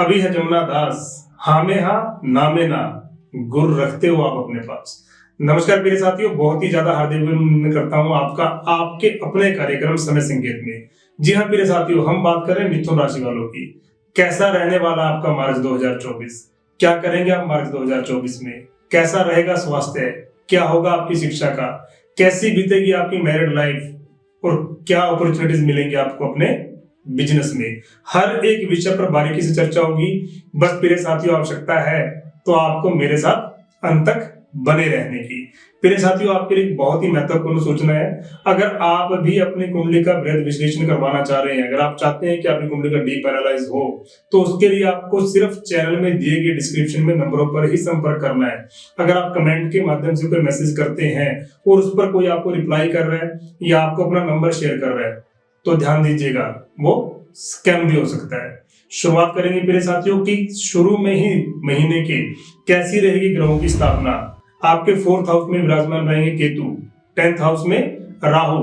अभी है जमुना दास, हाँ में हाँ ना में ना, गुर रखते हो आप अपने पास। नमस्कार प्रिय साथियों, बहुत ही ज्यादा हार्दिक अभिनंदन करता हूं आपका आपके अपने कार्यक्रम समय संकेत में। जी हाँ प्रिय साथियों, हम बात कर रहे हैं मिथुन राशि वालों की। कैसा रहने वाला आपका मार्च 2024? क्या करेंगे आप मार्च 2024 में? कैसा रहेगा स्वास्थ्य? क्या होगा आपकी शिक्षा का? कैसी बीतेगी आपकी मैरिड लाइफ? और क्या अपॉर्चुनिटीज मिलेंगे आपको अपने बिजनेस में? हर एक विषय पर बारीकी से चर्चा होगी। बस प्रिय साथियों, आवश्यकता है तो आपको मेरे साथ अंत तक बने रहने की। प्रिय साथियों, आपके लिए बहुत ही महत्वपूर्ण सूचना है। अगर आप भी अपनी कुंडली का वृहद विश्लेषण करवाना चाह रहे हैं, अगर आप चाहते हैं कि आपकी कुंडली का डीप एनालाइज हो, तो उसके लिए आपको सिर्फ चैनल में दिए गए डिस्क्रिप्शन में नंबरों पर ही संपर्क करना है। अगर आप कमेंट के माध्यम से कोई मैसेज करते हैं और उस पर कोई आपको रिप्लाई कर रहा है या आपको अपना नंबर शेयर कर रहा है, तो ध्यान दीजिएगा, वो स्कैम भी हो सकता है। शुरुआत करेंगे प्रिय साथियों की शुरू में ही महीने के कैसी रहेगी ग्रहों की स्थापना। आपके 4th हाउस में विराजमान रहेंगे केतु, 10th हाउस में राहु,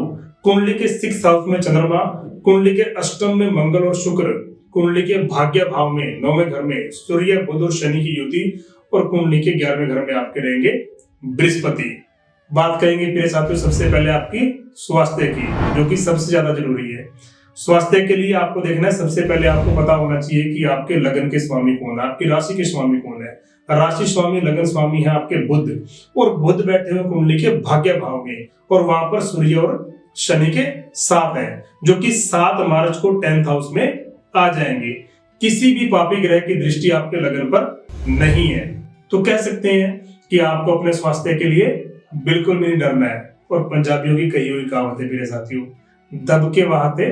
कुंडली के 6th हाउस में चंद्रमा, कुंडली के अष्टम में मंगल और शुक्र, कुंडली के भाग्य भाव में 9वें घर में सूर्य बुध और शनि की युति, और कुंडली के 11वें घर में आपके रहेंगे बृहस्पति। बात करेंगे प्रिय साथियों सबसे पहले आपकी स्वास्थ्य की, जो कि सबसे ज्यादा जरूरी है। स्वास्थ्य के लिए आपको देखना है, सबसे पहले आपको पता होना चाहिए कि आपके लगन के स्वामी कौन है, आपकी राशि के स्वामी कौन है। राशि स्वामी लगन स्वामी है आपके बुध, और बुध बैठे हुए कुंडली के भाग्य भाव में, और वहां पर सूर्य और शनि के साथ है, जो कि 7 मार्च को 10th हाउस में आ जाएंगे। किसी भी पापी ग्रह की दृष्टि आपके लगन पर नहीं है, तो कह सकते हैं कि आपको अपने स्वास्थ्य के लिए बिल्कुल भी नहीं डरना है। और पंजाबियों की कही हुई कहावत है मेरे साथियों, दब के बहाते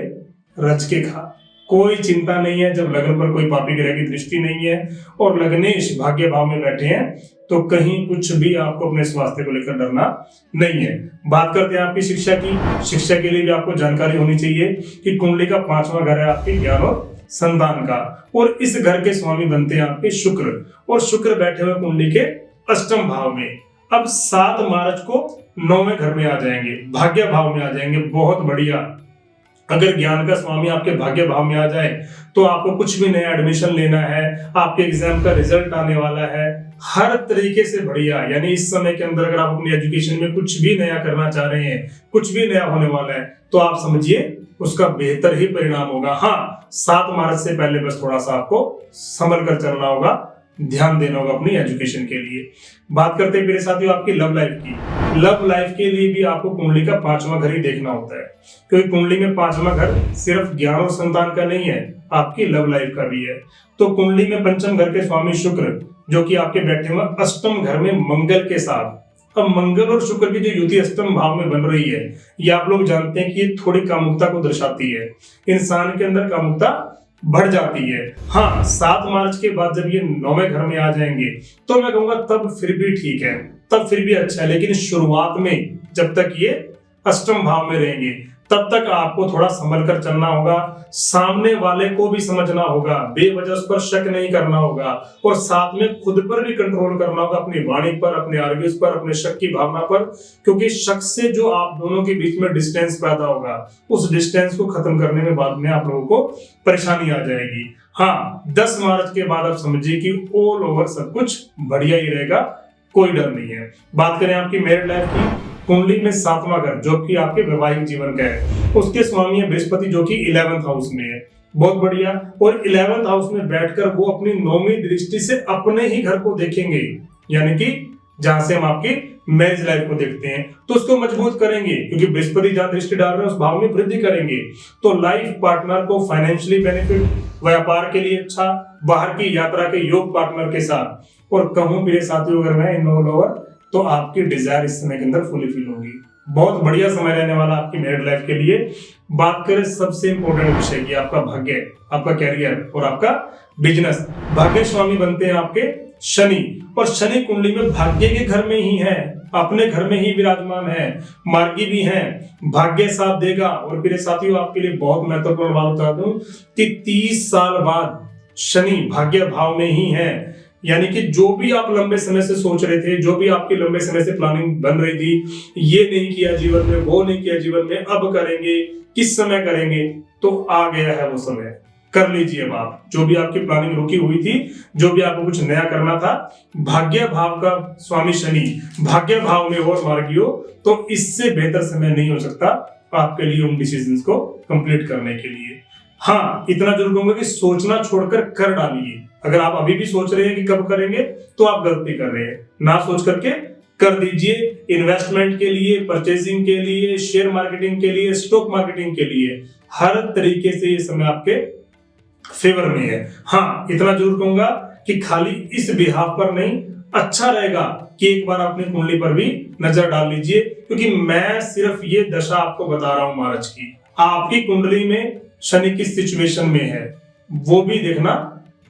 रच के खा। कोई चिंता नहीं है जब लगन पर कोई पापी ग्रह की दृष्टि नहीं है और लग्नेश भाग्य भाव में बैठे हैं, तो कहीं कुछ भी आपको अपने स्वास्थ्य को लेकर डरना नहीं है। बात करते हैं आपकी शिक्षा की। शिक्षा के लिए भी आपको जानकारी होनी चाहिए कि कुंडली का 5वां घर है आपके ज्ञान और संतान का, और इस घर के स्वामी बनते हैं आपके शुक्र, और शुक्र बैठे हुए कुंडली के अष्टम भाव में। अब 7 मार्च को 9वें घर में आ जाएंगे, भाग्य भाव में आ जाएंगे। बहुत बढ़िया। अगर ज्ञान का स्वामी आपके भाग्य भाव में आ जाए तो आपको कुछ भी नया एडमिशन लेना है, आपके एग्जाम का रिजल्ट आने वाला है, हर तरीके से बढ़िया। यानी इस समय के अंदर अगर आप अपनी एजुकेशन में कुछ भी नया करना चाह रहे हैं, कुछ भी नया होने वाला है, तो आप समझिए उसका बेहतर ही परिणाम होगा। हाँ, 7 मार्च से पहले बस थोड़ा सा आपको संभल कर चलना होगा, ध्यान देना होगा अपनी एजुकेशन के लिए। बात करते हैं मेरे साथियों आपकी लव लाइफ की। लव लाइफ के लिए भी आपको कुंडली का 5वां घर ही देखना होता है, क्योंकि कुंडली में 5वां घर सिर्फ ज्ञान और संतान का नहीं है, आपकी लव लाइफ का भी है। तो कुंडली में 5म घर के स्वामी शुक्र, जो कि आपके बैठे हुए अष्टम घर में मंगल के साथ। अब मंगल और शुक्र की जो युति अष्टम भाव में बन रही है, ये आप लोग जानते हैं कि ये थोड़ी कामुकता को दर्शाती है। इंसान के अंदर कामुकता बढ़ जाती है। हाँ, 7 मार्च के बाद जब ये 9वें घर में आ जाएंगे, तो मैं कहूंगा तब फिर भी ठीक है, तब फिर भी अच्छा है। लेकिन शुरुआत में जब तक ये अष्टम भाव में रहेंगे, तब तक आपको थोड़ा संभल कर चलना होगा। सामने वाले को भी समझना होगा, बेवजह उस पर शक नहीं करना होगा, और साथ में खुद पर भी कंट्रोल करना होगा, अपनी वाणी पर, अपने आर्ग्यूज पर, अपने शक की भावना पर। क्योंकि शक से जो आप दोनों के बीच में डिस्टेंस पैदा होगा, उस डिस्टेंस को खत्म करने में बाद में आप लोगों को परेशानी आ जाएगी। हाँ, 10 मार्च के बाद आप समझिए कि ऑल ओवर सब कुछ बढ़िया ही रहेगा, कोई डर नहीं है। बात करें आपकी मैरिड लाइफ की। कुंडली में 7वां घर, जो कि आपके वैवाहिक जीवन का है, उसके स्वामी है बृहस्पति, जो कि 11th हाउस में है। बहुत बढ़िया। और 11th हाउस में बैठकर वो अपनी 9वीं दृष्टि से अपने ही घर को देखेंगे, यानी कि जहां से हम आपकी मैरिज लाइफ को देखते हैं, तो उसको मजबूत करेंगे, क्योंकि बृहस्पति जहां दृष्टि डाल रहे हैं उस भाव में वृद्धि करेंगे। तो लाइफ पार्टनर को फाइनेंशियली बेनिफिट, व्यापार के लिए अच्छा, बाहर की यात्रा के योग पार्टनर के साथ। और कहूं मेरे साथियों, अगर मैं इन ऑल ओवर, तो आपकी डिजायर इस समय के अंदर फुली फिल होगी। बहुत बढ़िया समय रहने वाला आपकी मैरिड लाइफ के लिए। बात करें सबसे इंपॉर्टेंट विषय की, आपका भाग्य, आपका कैरियर और आपका बिजनेस। भाग्य स्वामी बनते हैं आपके शनि, और शनि कुंडली में भाग्य के घर में ही है, अपने घर में ही विराजमान है, मार्गी भी है, भाग्य साथ देगा। और मेरे साथियों, आपके लिए बहुत महत्वपूर्ण बात बता दूं कि 30 साल बाद शनि भाग्य भाव में ही है। यानी कि जो भी आप लंबे समय से सोच रहे थे, जो भी आपकी लंबे समय से प्लानिंग बन रही थी, ये नहीं किया जीवन में, वो नहीं किया जीवन में, अब करेंगे, किस समय करेंगे, तो आ गया है वो समय। कर लीजिए। अब आप जो भी आपकी प्लानिंग रुकी हुई थी, जो भी आपको कुछ नया करना था, भाग्य भाव का स्वामी शनि भाग्य भाव में और मार्गी हो, तो इससे बेहतर समय नहीं हो सकता आपके लिए उन डिसीजंस को कंप्लीट करने के लिए। हाँ, इतना जरूर कहूंगा कि सोचना छोड़कर कर डालिए। अगर आप अभी भी सोच रहे हैं कि कब करेंगे, तो आप गलती कर रहे हैं। ना सोच करके कर दीजिए। इन्वेस्टमेंट के लिए, परचेजिंग के लिए, शेयर मार्केटिंग के लिए, स्टॉक मार्केटिंग के लिए, हर तरीके से ये समय आपके फेवर में है। हाँ, इतना जरूर कहूंगा कि खाली इस बिहाफ पर नहीं, अच्छा रहेगा कि एक बार अपनी कुंडली पर भी नजर डाल लीजिए, क्योंकि मैं सिर्फ ये दशा आपको बता रहा हूं महाराज की। आपकी कुंडली में शनि किस सिचुएशन में है वो भी देखना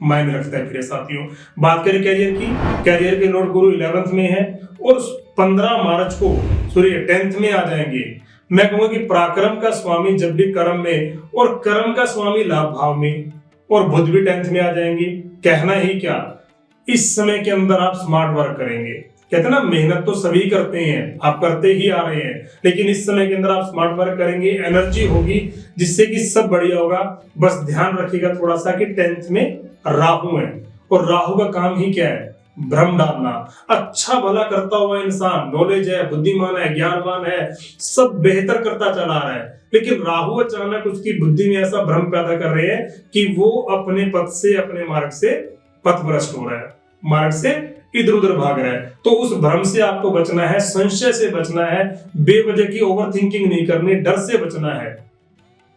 मायने रखता है मेरे साथियों। बात करें कैरियर की, कैरियर के लॉर्ड गुरु 11th में है और 15 मार्च को सूर्य 10th में आ जाएंगे। मैं कहूंगा कि पराक्रम का स्वामी जब भी कर्म में और कर्म का स्वामी लाभ भाव में, और बुध भी 10th में आ जाएंगे। कहना ही क्या, इस समय के अंदर आप स्मार्ट वर्क करेंगे। कहते हैं ना, मेहनत तो सभी करते हैं, आप करते ही आ रहे हैं, लेकिन इस समय के अंदर आप स्मार्ट वर्क करेंगे, एनर्जी होगी, जिससे कि सब बढ़िया होगा। बस ध्यान रखिएगा थोड़ा सा कि 10th में राहु है, और राहु का काम ही क्या है, भ्रम डालना। अच्छा भला करता हुआ इंसान, नॉलेज है, बुद्धिमान है, ज्ञानवान है, सब बेहतर करता चला आ रहा है, लेकिन राहु अचानक उसकी बुद्धि में ऐसा भ्रम पैदा कर रहे हैं कि वो अपने पथ से, अपने मार्ग से पथभ्रष्ट हो रहा है, मार्ग से इधर उधर भाग रहा है। तो उस भ्रम से आपको बचना है, संशय से बचना है, बेवजह की ओवर थिंकिंग नहीं करनी, डर से बचना है।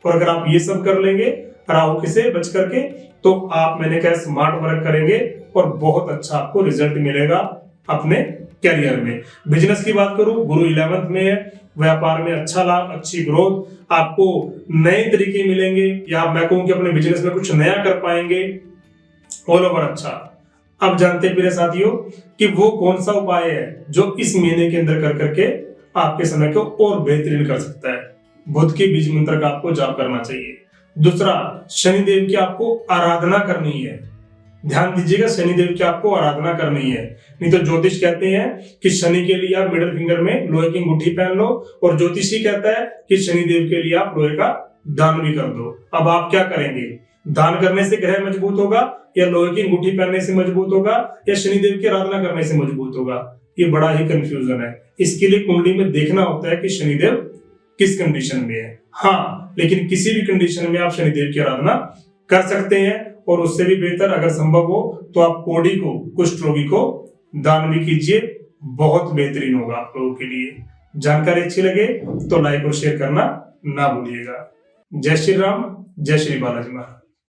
और अगर आप ये सब कर लेंगे राहु से बच करके, तो आप, मैंने कहा, स्मार्ट वर्क करेंगे और बहुत अच्छा आपको रिजल्ट मिलेगा अपने कैरियर में। बिजनेस की बात करूं, गुरु 11th में है, व्यापार में अच्छा लाभ, अच्छी ग्रोथ, आपको नए तरीके मिलेंगे, या मैं कहूं कि अपने बिजनेस में कुछ नया कर पाएंगे, ऑल ओवर अच्छा। अब जानते हैं मेरे साथियों कि वो कौन सा उपाय है जो इस महीने के अंदर कर करके आपके समय को और बेहतरीन कर सकता है। बुध के बीज मंत्र का आपको जाप करना चाहिए। दूसरा, शनिदेव की आपको आराधना करनी है। ध्यान दीजिएगा, शनिदेव की आपको आराधना करनी है। नहीं तो ज्योतिष कहते हैं कि शनि के लिए आप मिडिल फिंगर में लोहे की अंगूठी पहन लो, और ज्योतिषी कहता है कि शनिदेव के लिए आप लोहे का दान भी कर दो। अब आप क्या करेंगे, दान करने से ग्रह मजबूत होगा, या लोहे की अंगूठी पहनने से मजबूत होगा, या शनिदेव की आराधना करने से मजबूत होगा? ये बड़ा ही कंफ्यूजन है। इसके लिए कुंडली में देखना होता है कि शनिदेव किस कंडीशन में है। हाँ, लेकिन किसी भी कंडीशन में आप शनिदेव की आराधना कर सकते हैं, और उससे भी बेहतर अगर संभव हो तो आप कोढ़ी को, कुष्ठ रोगी को दान भी कीजिए, बहुत बेहतरीन होगा आप लोगों के लिए। जानकारी अच्छी लगे तो लाइक और शेयर करना ना भूलिएगा। जय श्री राम, जय श्री बालाजी महाराज।